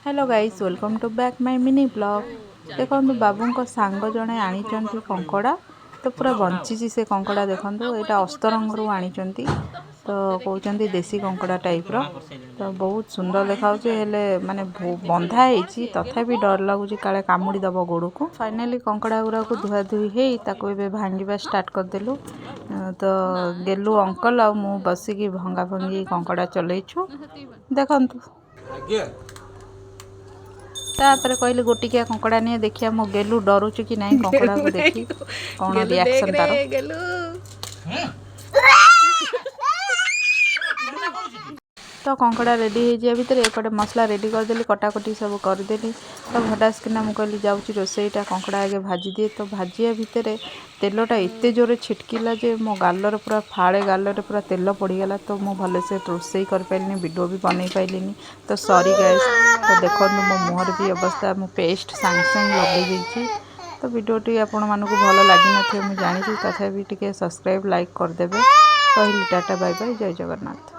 Hello guys, welcome to back my mini blog. देखो बाबू को सांग जड़े आनी कंकड़ा तो पूरा बंची से कंकड़ा देखो यहाँ अस्तरंगरू आनी तो कहते देसी कंकड़ा टाइप रो तो बहुत सुंदर देखा माने बंधा होती तथापि डर लगुच काले कामुड़ी दब गोड़ को। फाइनाली कंकड़ा गुरा को धुआ धुई हो भांगा स्टार्ट करदेलु तो गेलु अंकल आ मु बसिकी भंगा भंगी कंकड़ा चलैछु देखंतु। तापर कहले गोटिकिया कंकड़ा नहीं देखिया मो गेलु डरुचु कि नहीं कंकड़ा को देखी कौन रिएक्शन तार। तो कंकड़ा रेडी हो जाए भितर एपटे मसला रेडी करदेली कटाकटी सब करदेली तो हठात किना मुझे जाऊँगी रोसईटा कंकड़ा आगे भाजी दिए तो भाजिया भितर तेलटा एत जोरे छिटकिला जे मो गालर पूरा फाड़े गालर पूरा तेल पड़गला तो मुझे भलसे रोसई कर पारिनी वीडियो भी बन पाइलिनी तो सॉरी गाइस। तो देखो मो मुहर भी अवस्था मु पेस्ट सांग सांग लगे तो वीडियोटी आपण मानक भल लगी न मुझे जानी तथापि टिके सब्सक्राइब लाइक करदेवे। कहली टाटा बाय बाय जय जगन्नाथ।